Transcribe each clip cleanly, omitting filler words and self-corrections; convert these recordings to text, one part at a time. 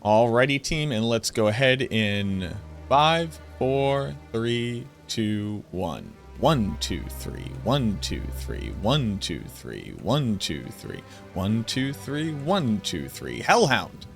Alrighty, team, and let's go ahead in 5, 4, 3, 2, 1. 1, 2, 3, 1, 2, 3, 1, 2, 3, 1, 2, 3, 1, 2, 3, 1, 2, 3. Hellhound.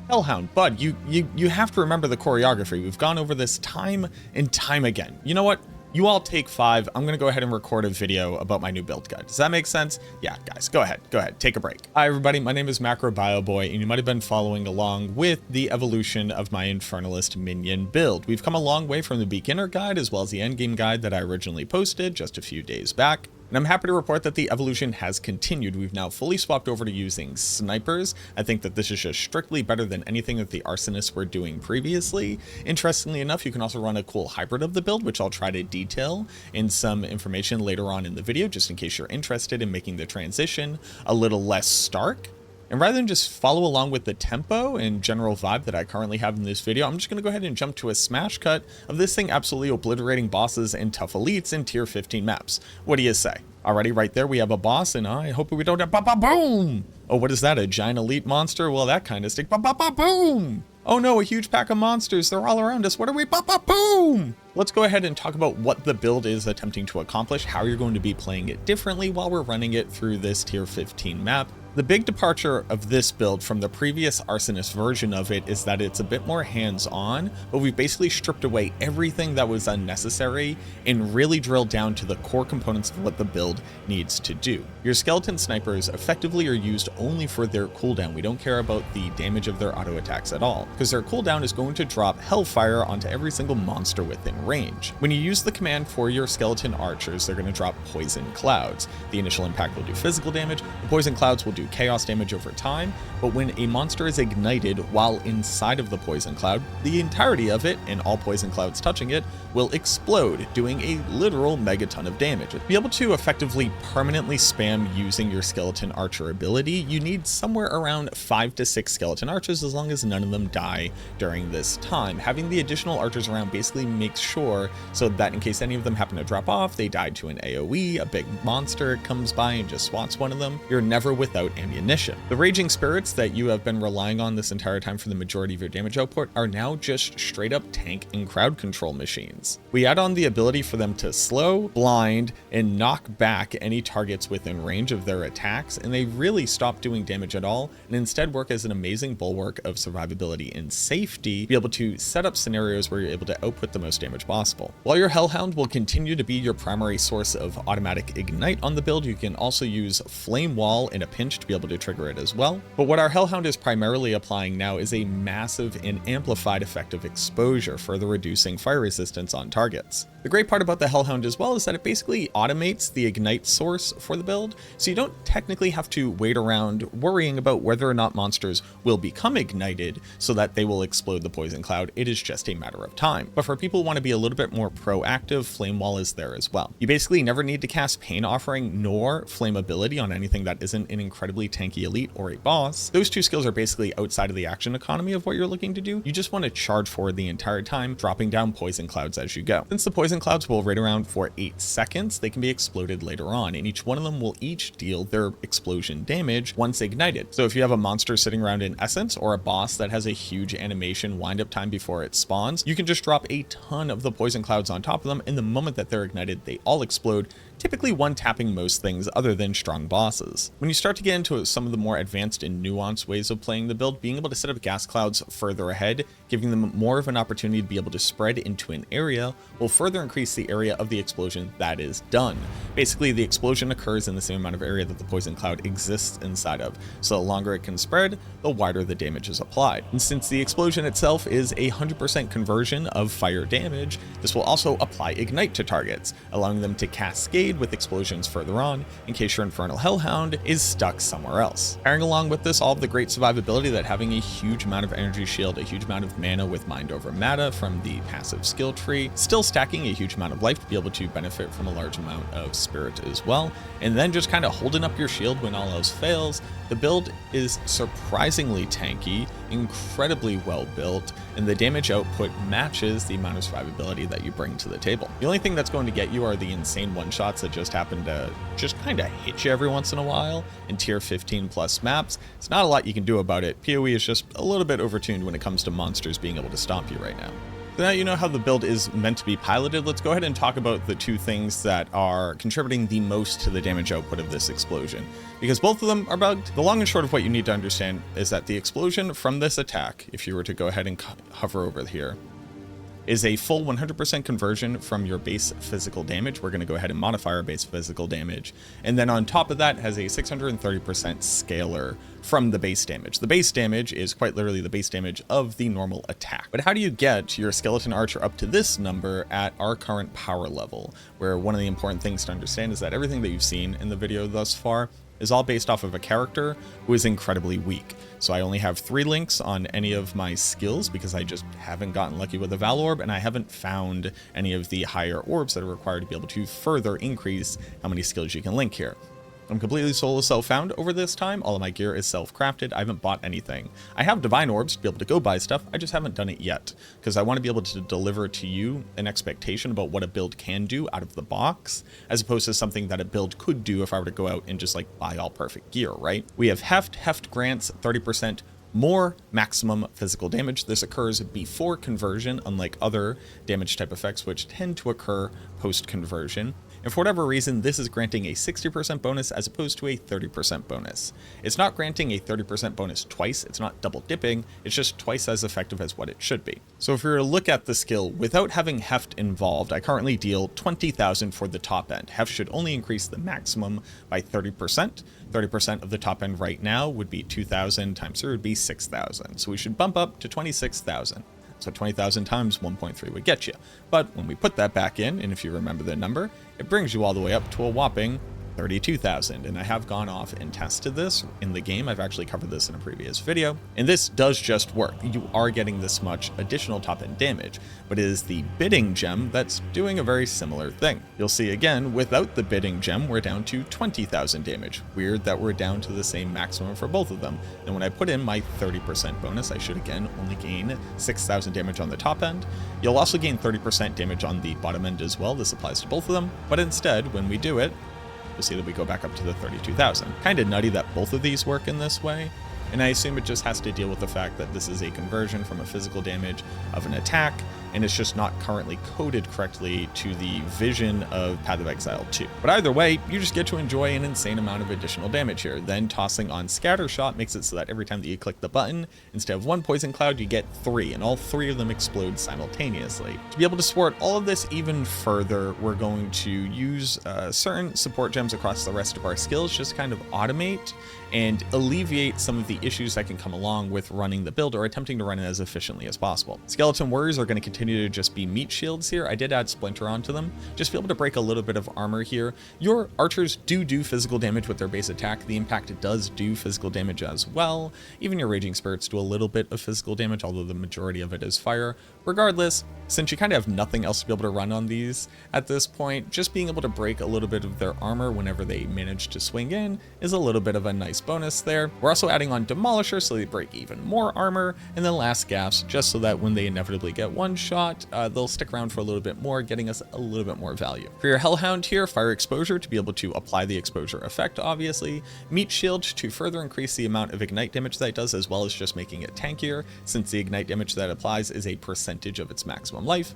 Hellhound, bud, you have to remember the choreography. We've gone over this time and time again. You know what? You all take 5. I'm gonna go ahead and record a video about my new build guide. Does that make sense? Yeah, guys, go ahead, take a break. Hi everybody, my name is MacroBioBoy, and you might have been following along with the evolution of my Infernalist minion build. We've come a long way from the beginner guide as well as the endgame guide that I originally posted just a few days back. And I'm happy to report that the evolution has continued. We've now fully swapped over to using snipers. I think that this is just strictly better than anything that the arsonists were doing previously. Interestingly enough, you can also run a cool hybrid of the build, which I'll try to detail in some information later on in the video, just in case you're interested in making the transition a little less stark. And rather than just follow along with the tempo and general vibe that I currently have in this video, I'm just going to go ahead and jump to a smash cut of this thing absolutely obliterating bosses and tough elites in tier 15 maps. What do you say? Alrighty, right there we have a boss, and I hope we don't have boom! Oh, what is that, a giant elite monster? Well, that kind of stick, boom! Oh no, a huge pack of monsters, they're all around us, what are we, boom! Let's go ahead and talk about what the build is attempting to accomplish, how you're going to be playing it differently while we're running it through this tier 15 map. The big departure of this build from the previous arsonist version of it is that it's a bit more hands-on, but we've basically stripped away everything that was unnecessary and really drilled down to the core components of what the build needs to do. Your skeleton snipers effectively are used only for their cooldown. We don't care about the damage of their auto attacks at all, because their cooldown is going to drop hellfire onto every single monster within range. When you use the command for your skeleton archers, they're going to drop poison clouds. The initial impact will do physical damage, the poison clouds will do chaos damage over time, but when a monster is ignited while inside of the poison cloud, the entirety of it, and all poison clouds touching it, will explode, doing a literal megaton of damage. To be able to effectively permanently spam using your skeleton archer ability, you need somewhere around 5 to 6 skeleton archers, as long as none of them die during this time. Having the additional archers around basically makes sure so that in case any of them happen to drop off, they died to an AoE, a big monster comes by and just swats one of them, you're never without ammunition. The raging spirits that you have been relying on this entire time for the majority of your damage output are now just straight up tank and crowd control machines. We add on the ability for them to slow, blind, and knock back any targets within range of their attacks, and they really stop doing damage at all and instead work as an amazing bulwark of survivability and safety, be able to set up scenarios where you're able to output the most damage possible. While your Hellhound will continue to be your primary source of automatic ignite on the build, you can also use Flame Wall in a pinch to be able to trigger it as well. But what our Hellhound is primarily applying now is a massive and amplified effect of exposure, further reducing fire resistance on targets. The great part about the Hellhound as well is that it basically automates the ignite source for the build, so you don't technically have to wait around worrying about whether or not monsters will become ignited so that they will explode the poison cloud. It is just a matter of time. But for people who want to be a little bit more proactive, Flame Wall is there as well. You basically never need to cast Pain Offering nor Flammability on anything that isn't an incredibly tanky elite or a boss. Those two skills are basically outside of the action economy of what you're looking to do. You just want to charge forward the entire time, dropping down poison clouds as you go. Since the poison clouds will rate around for 8 seconds, they can be exploded later on, and each one of them will each deal their explosion damage once ignited. So if you have a monster sitting around in essence, or a boss that has a huge animation wind-up time before it spawns, you can just drop a ton of the poison clouds on top of them, and the moment that they're ignited, they all explode, typically one-tapping most things other than strong bosses. When you start to get into some of the more advanced and nuanced ways of playing the build, being able to set up gas clouds further ahead, giving them more of an opportunity to be able to spread into an area, will further increase the area of the explosion that is done. Basically, the explosion occurs in the same amount of area that the poison cloud exists inside of, so the longer it can spread, the wider the damage is applied. And since the explosion itself is a 100% conversion of fire damage, this will also apply ignite to targets, allowing them to cascade with explosions further on in case your Infernal Hellhound is stuck somewhere else. Pairing along with this, all of the great survivability that having a huge amount of energy shield, a huge amount of mana with Mind Over Matter from the passive skill tree, still stacking a huge amount of life to be able to benefit from a large amount of spirit as well, and then just kind of holding up your shield when all else fails. The build is surprisingly tanky, incredibly well built, and the damage output matches the amount of survivability that you bring to the table. The only thing that's going to get you are the insane one-shots that just happen to just kind of hit you every once in a while in tier 15 plus maps. It's not a lot you can do about it. PoE is just a little bit overtuned when it comes to monsters being able to stomp you right now. So now you know how the build is meant to be piloted. Let's go ahead and talk about the two things that are contributing the most to the damage output of this explosion, because both of them are bugged. The long and short of what you need to understand is that the explosion from this attack, if you were to go ahead and hover over here, is a full 100% conversion from your base physical damage. We're going to go ahead and modify our base physical damage. And then on top of that has a 630% scalar from the base damage. The base damage is quite literally the base damage of the normal attack. But how do you get your skeleton archer up to this number at our current power level? Where one of the important things to understand is that everything that you've seen in the video thus far is all based off of a character who is incredibly weak. So I only have 3 links on any of my skills because I just haven't gotten lucky with the Val Orb, and I haven't found any of the higher orbs that are required to be able to further increase how many skills you can link here. I'm completely solo self-found over this time. All of my gear is self-crafted. I haven't bought anything. I have divine orbs to be able to go buy stuff. I just haven't done it yet because I want to be able to deliver to you an expectation about what a build can do out of the box, as opposed to something that a build could do if I were to go out and just like buy all perfect gear, right? We have Heft. Heft grants 30% more maximum physical damage. This occurs before conversion, unlike other damage type effects, which tend to occur post-conversion. And for whatever reason, this is granting a 60% bonus as opposed to a 30% bonus. It's not granting a 30% bonus twice, it's not double dipping, it's just twice as effective as what it should be. So if we were to look at the skill, without having Heft involved, I currently deal 20,000 for the top end. Heft should only increase the maximum by 30%. 30% of the top end right now would be 2,000 times 3 would be 6,000. So we should bump up to 26,000. So 20,000 times 1.3 would get you. But when we put that back in, and if you remember the number, it brings you all the way up to a whopping 32,000. And I have gone off and tested this in the game. I've actually covered this in a previous video. And this does just work. You are getting this much additional top end damage, but it is the bidding gem that's doing a very similar thing. You'll see again, without the bidding gem, we're down to 20,000 damage. Weird that we're down to the same maximum for both of them. And when I put in my 30% bonus, I should again only gain 6,000 damage on the top end. You'll also gain 30% damage on the bottom end as well. This applies to both of them. But instead, when we do it, you'll see that we go back up to the 32,000. Kind of nutty that both of these work in this way, and I assume it just has to deal with the fact that this is a conversion from a physical damage of an attack, and it's just not currently coded correctly to the vision of Path of Exile 2. But either way, you just get to enjoy an insane amount of additional damage here. Then tossing on Scatter Shot makes it so that every time that you click the button, instead of 1 poison cloud, you get 3, and all 3 of them explode simultaneously. To be able to support all of this even further, we're going to use certain support gems across the rest of our skills, just kind of automate and alleviate some of the issues that can come along with running the build or attempting to run it as efficiently as possible. Skeleton Warriors are going to continue to just be meat shields here. I did add Splinter onto them, just be able to break a little bit of armor here. Your archers do physical damage with their base attack. The impact does do physical damage as well. Even your Raging Spirits do a little bit of physical damage, although the majority of it is fire. Regardless, since you kind of have nothing else to be able to run on these at this point, just being able to break a little bit of their armor whenever they manage to swing in is a little bit of a nice bonus there. We're also adding on Demolisher so they break even more armor, and then Last Gasp just so that when they inevitably get one shot, they'll stick around for a little bit more, getting us a little bit more value. For your Hellhound here, Fire Exposure to be able to apply the exposure effect, obviously. Meat Shield to further increase the amount of ignite damage that it does, as well as just making it tankier, since the ignite damage that applies is a percentage of its maximum life.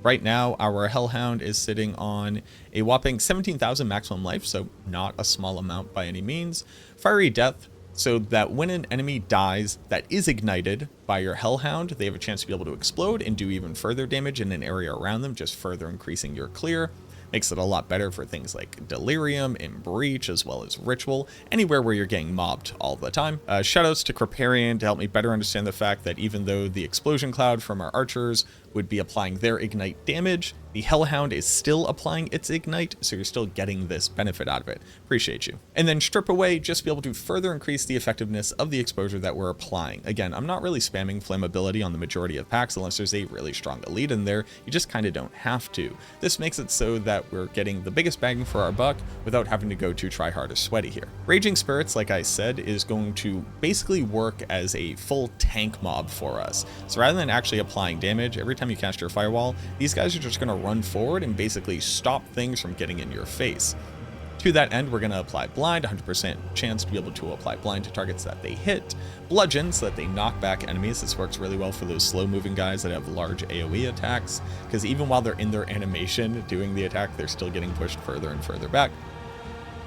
Right now, our Hellhound is sitting on a whopping 17,000 maximum life, so not a small amount by any means. Fiery Death, so that when an enemy dies that is ignited by your Hellhound, they have a chance to be able to explode and do even further damage in an area around them, just further increasing your clear. Makes it a lot better for things like Delirium and Breach, as well as Ritual, anywhere where you're getting mobbed all the time. Shoutouts to Creparian to help me better understand the fact that even though the Explosion Cloud from our archers would be applying their ignite damage, The Hellhound is still applying its ignite, so you're still getting this benefit out of it. Appreciate you. And then strip away, just to be able to further increase the effectiveness of the exposure that we're applying. Again, I'm not really spamming flammability on the majority of packs unless there's a really strong elite in there. You just kind of don't have to. This makes it so that we're getting the biggest bang for our buck without having to go too try hard or sweaty here. Raging Spirits, like I said, is going to basically work as a full tank mob for us. So rather than actually applying damage, every time you cast your firewall, these guys are just going to run forward and basically stop things from getting in your face. To that end, we're going to apply Blind, 100% chance to be able to apply Blind to targets that they hit. Bludgeon, so that they knock back enemies. This works really well for those slow-moving guys that have large AoE attacks, because even while they're in their animation doing the attack, they're still getting pushed further and further back.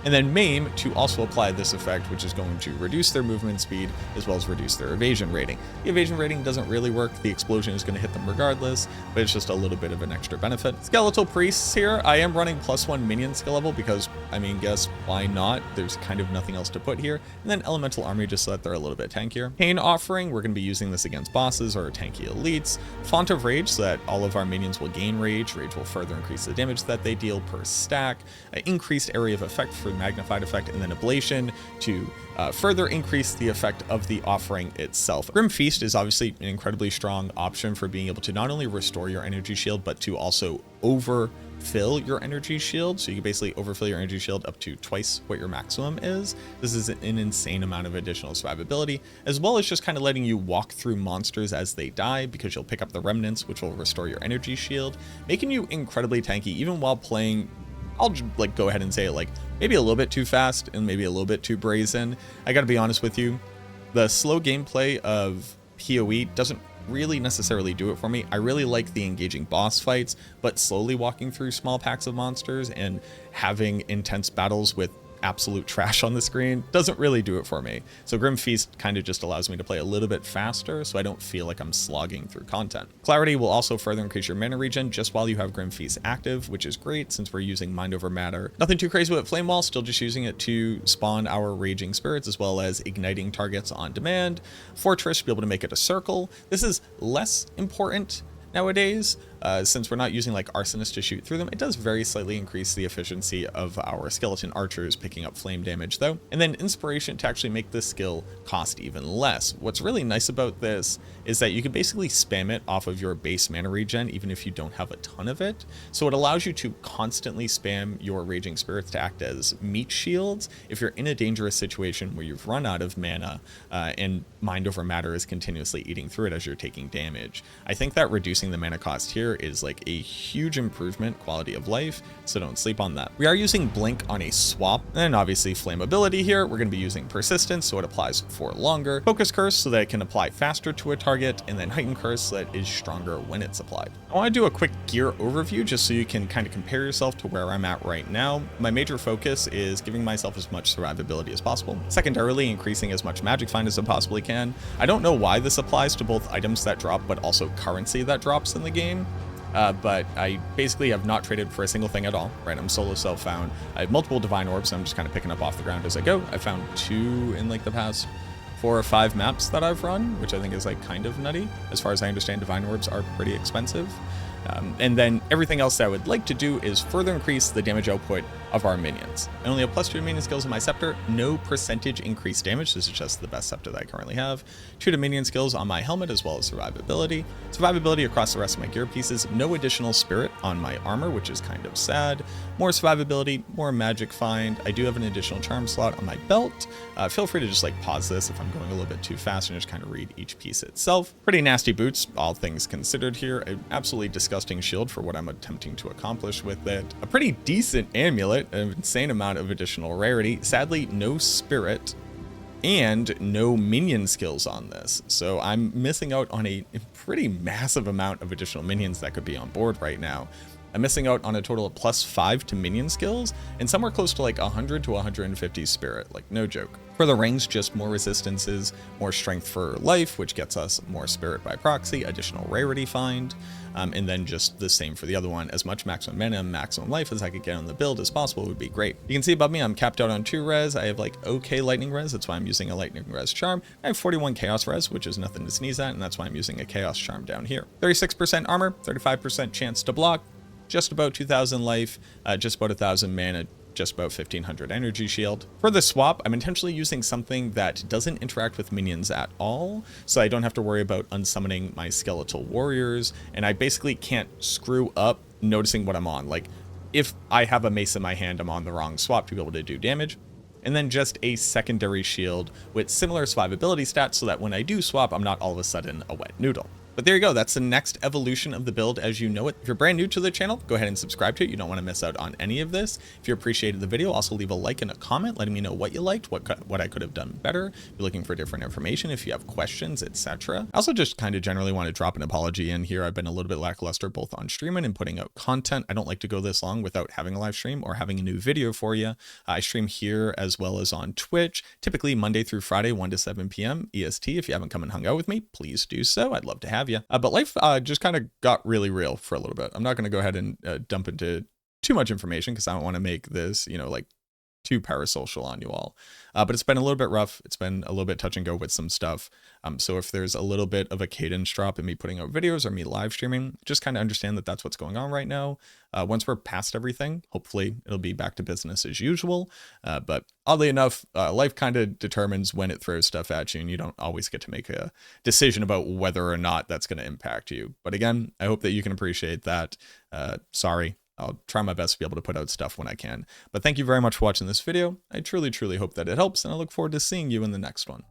And then Maim to also apply this effect, which is going to reduce their movement speed as well as reduce their evasion rating. The evasion rating doesn't really work. The explosion is going to hit them regardless, but it's just a little bit of an extra benefit. Skeletal Priests here, I am running +1 minion skill level because, I mean, guess why not? There's kind of nothing else to put here. And then Elemental Army just so that they're a little bit tankier. Pain Offering, we're going to be using this against bosses or tanky elites. Font of Rage, so that all of our minions will gain Rage. Rage will further increase the damage that they deal per stack. Increased area of effect for magnified effect, and then Ablation to further increase the effect of the offering itself. Grim Feast is obviously an incredibly strong option for being able to not only restore your energy shield, but to also overfill your energy shield. So you can basically overfill your energy shield up to twice what your maximum is. This is an insane amount of additional survivability, as well as just kind of letting you walk through monsters as they die, because you'll pick up the remnants, which will restore your energy shield, making you incredibly tanky, even while playing, I'll like go ahead and say it, like maybe a little bit too fast and maybe a little bit too brazen. I gotta be honest with you, the slow gameplay of PoE doesn't really necessarily do it for me. I really like the engaging boss fights, but slowly walking through small packs of monsters and having intense battles with absolute trash on the screen doesn't really do it for me. So Grim Feast kind of just allows me to play a little bit faster, so I don't feel like I'm slogging through content. Clarity will also further increase your mana regen just while you have Grim Feast active, which is great since we're using Mind Over Matter. Nothing too crazy with Flame Wall, still just using it to spawn our Raging Spirits as well as igniting targets on demand. Fortress to be able to make it a circle. This is less important nowadays, since we're not using like arsonists to shoot through them. It does very slightly increase the efficiency of our skeleton archers picking up flame damage though. And then inspiration to actually make this skill cost even less. What's really nice about this is that you can basically spam it off of your base mana regen even if you don't have a ton of it. So it allows you to constantly spam your Raging Spirits to act as meat shields if you're in a dangerous situation where you've run out of mana and Mind Over Matter is continuously eating through it as you're taking damage. I think that reducing the mana cost here is like a huge improvement quality of life, so don't sleep on that. We are using Blink on a swap, and obviously flammability here. We're going to be using Persistence, so it applies for longer. Focus Curse, so that it can apply faster to a target, and then Heightened Curse, so that is stronger when it's applied. I want to do a quick gear overview just so you can kind of compare yourself to where I'm at right now. My major focus is giving myself as much survivability as possible. Secondarily, increasing as much Magic Find as I possibly can. I don't know why this applies to both items that drop, but also currency that drops in the game. But I basically have not traded for a single thing at all, right? I'm solo self-found. I have multiple Divine Orbs, so I'm just kind of picking up off the ground as I go. I found 2 in like the past 4 or 5 maps that I've run, which I think is like kind of nutty. As far as I understand, Divine Orbs are pretty expensive. And then everything else that I would like to do is further increase the damage output of our minions. I only have +2 minion skills in my scepter, no percentage increased damage. This is just the best scepter that I currently have. 2 to minion skills on my helmet as well as survivability. Survivability across the rest of my gear pieces, no additional spirit on my armor, which is kind of sad. More survivability, more magic find. I do have an additional charm slot on my belt. Feel free to just like pause this if I'm going a little bit too fast and just kind of read each piece itself. Pretty nasty boots, all things considered here. An absolutely disgusting shield for what I'm attempting to accomplish with it. A pretty decent amulet, an insane amount of additional rarity. Sadly, no spirit and no minion skills on this. So I'm missing out on a pretty massive amount of additional minions that could be on board right now. I'm missing out on a total of +5 to minion skills and somewhere close to like 100 to 150 spirit, like no joke. For the rings, just more resistances, more strength for life, which gets us more spirit by proxy, additional rarity find, and then just the same for the other one. As much maximum mana and maximum life as I could get on the build as possible would be great. You can see above me, I'm capped out on 2 res. I have like okay lightning res. That's why I'm using a lightning res charm. I have 41 chaos res, which is nothing to sneeze at, and that's why I'm using a chaos charm down here. 36% armor, 35% chance to block. just about 2,000 life, just about 1,000 mana, just about 1,500 energy shield. For the swap, I'm intentionally using something that doesn't interact with minions at all, so I don't have to worry about unsummoning my skeletal warriors, and I basically can't screw up noticing what I'm on. Like, if I have a mace in my hand, I'm on the wrong swap to be able to do damage. And then just a secondary shield with similar survivability stats so that when I do swap, I'm not all of a sudden a wet noodle. But there you go, that's the next evolution of the build as you know it. If you're brand new to the channel, go ahead and subscribe to it. You don't want to miss out on any of this. If you appreciated the video, also leave a like and a comment letting me know what you liked, what I could have done better. If you're looking for different information, if you have questions, etc. I also just kind of generally want to drop an apology in here. I've been a little bit lackluster both on streaming and putting out content. I don't like to go this long without having a live stream or having a new video for you. I stream here as well as on Twitch, typically Monday through Friday, 1 to 7 p.m. EST. If you haven't come and hung out with me, please do so. I'd love to have you. But life just kind of got really real for a little bit. I'm not going to go ahead and dump into too much information because I don't want to make this, you know, like too parasocial on you all. But it's been a little bit rough. It's been a little bit touch and go with some stuff. So if there's a little bit of a cadence drop in me putting out videos or me live streaming, just kind of understand that that's what's going on right now. Once we're past everything, hopefully it'll be back to business as usual. But oddly enough, life kind of determines when it throws stuff at you, and you don't always get to make a decision about whether or not that's going to impact you. But again, I hope that you can appreciate that. Sorry. I'll try my best to be able to put out stuff when I can. But thank you very much for watching this video. I truly, truly hope that it helps, and I look forward to seeing you in the next one.